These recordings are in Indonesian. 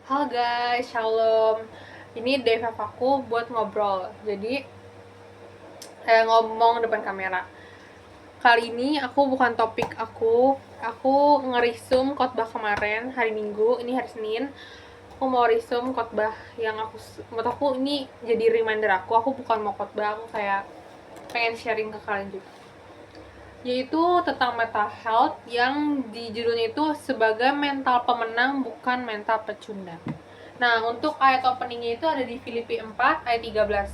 Halo guys, shalom. Ini Deva aku buat ngobrol. Jadi ngomong depan kamera. Kali ini aku bukan topik aku ngerisum khotbah kemarin hari Minggu, ini hari Senin. Aku mau risum khotbah yang menurut aku ini jadi reminder aku bukan mau khotbah, aku kayak pengen sharing ke kalian juga. Yaitu tentang mental health yang di judulnya itu sebagai mental pemenang bukan mental pecundang. Nah, untuk ayat openingnya itu ada di Filipi 4 ayat 13,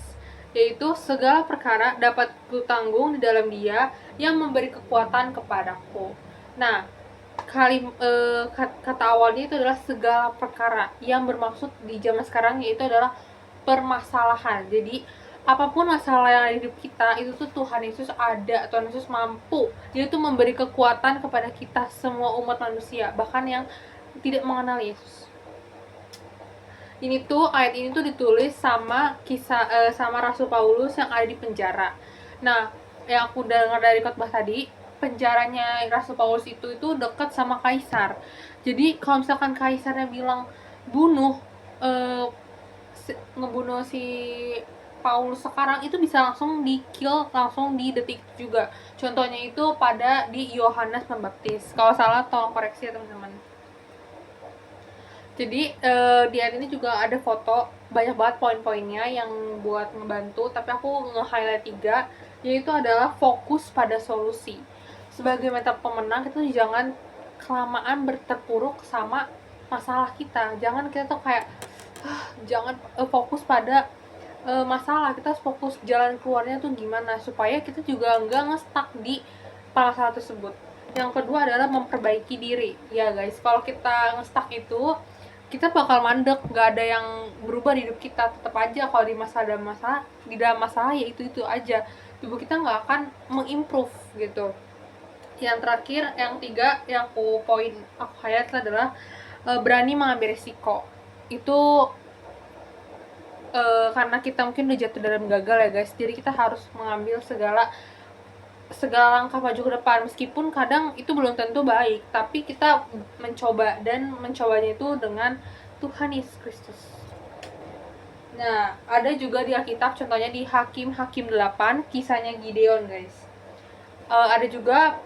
yaitu segala perkara dapat kutanggung di dalam Dia yang memberi kekuatan kepadaku. Nah, kata awalnya itu adalah segala perkara, yang bermaksud di zaman sekarang yaitu adalah permasalahan. Jadi apapun masalah yang ada di hidup kita itu tuh Tuhan Yesus ada, Tuhan Yesus mampu. Dia tuh memberi kekuatan kepada kita semua umat manusia, bahkan yang tidak mengenal Yesus. Ini tuh ayat ini tuh ditulis sama sama Rasul Paulus yang ada di penjara. Nah, yang aku dengar dari khotbah tadi, penjaranya Rasul Paulus itu dekat sama kaisar. Jadi kalau misalkan kaisarnya bilang bunuh ngebunuh si Paulus sekarang, itu bisa langsung di kill langsung di detik juga. Contohnya itu pada di Yohanes Pembaptis. Kalau salah tolong koreksi ya teman-teman. Jadi di ayat ini juga ada foto, banyak banget poin-poinnya yang buat ngebantu, tapi aku nge-highlight 3, yaitu adalah fokus pada solusi. Sebagai mental pemenang, kita jangan kelamaan berterpuruk sama masalah kita. Jangan kita tuh kayak jangan fokus pada masalah, kita harus fokus jalan keluarnya tuh gimana supaya kita juga nggak nge-stuck di masalah tersebut. Yang kedua adalah memperbaiki diri. Ya guys, kalau kita nge-stuck itu kita bakal mandek, nggak ada yang berubah di hidup kita. Tetap aja kalau di dalam masalah ya itu aja, tubuh kita nggak akan mengimprove gitu. Yang terakhir, yang 3, yang aku highlight adalah berani mengambil risiko. Itu karena kita mungkin udah jatuh dalam gagal ya guys, jadi kita harus mengambil segala langkah maju ke depan, meskipun kadang itu belum tentu baik, tapi kita mencoba, dan mencobanya itu dengan Tuhan Yesus Kristus. Nah, ada juga di Alkitab, contohnya di Hakim 8, kisahnya Gideon guys. Ada juga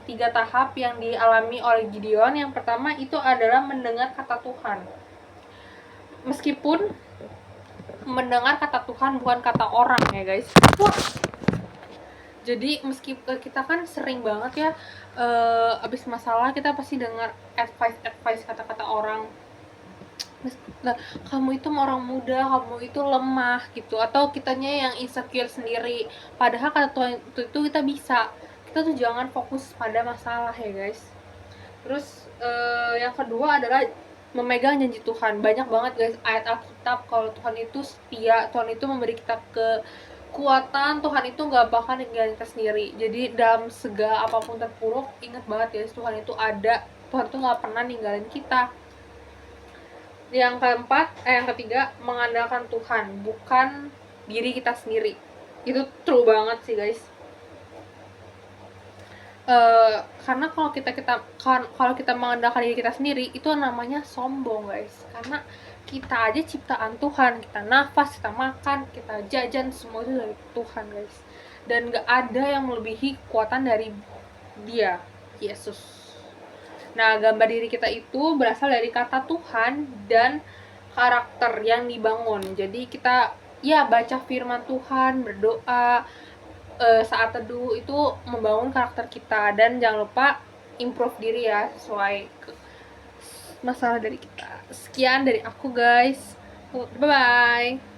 tiga tahap yang dialami oleh Gideon. Yang pertama itu adalah mendengar kata Tuhan. Meskipun mendengar kata Tuhan bukan kata orang ya guys. Jadi meskipun kita kan sering banget ya abis masalah kita pasti dengar advice kata-kata orang. Nah, kamu itu orang muda, kamu itu lemah gitu, atau kitanya yang insecure sendiri. Padahal kata Tuhan itu kita bisa. Kita tuh jangan fokus pada masalah ya guys. Terus yang kedua adalah memegang janji Tuhan. Banyak banget guys ayat Alkitab kalau Tuhan itu setia, Tuhan itu memberi kita kekuatan, Tuhan itu gak bakal ninggalin kita sendiri. Jadi dalam segala apapun terpuruk, ingat banget guys, Tuhan itu ada, Tuhan itu gak pernah ninggalin kita. Yang ketiga, mengandalkan Tuhan, bukan diri kita sendiri. Itu true banget sih guys. Karena kalau kita mengandalkan diri kita sendiri, itu namanya sombong guys. Karena kita aja ciptaan Tuhan, kita nafas, kita makan, kita jajan, semua itu dari Tuhan guys. Dan gak ada yang melebihi kekuatan dari Dia, Yesus. Nah, gambar diri kita itu berasal dari kata Tuhan dan karakter yang dibangun. Jadi kita ya baca firman Tuhan, berdoa, saat teduh, itu membangun karakter kita. Dan jangan lupa improve diri ya sesuai masalah dari kita. Sekian dari aku guys. Bye bye.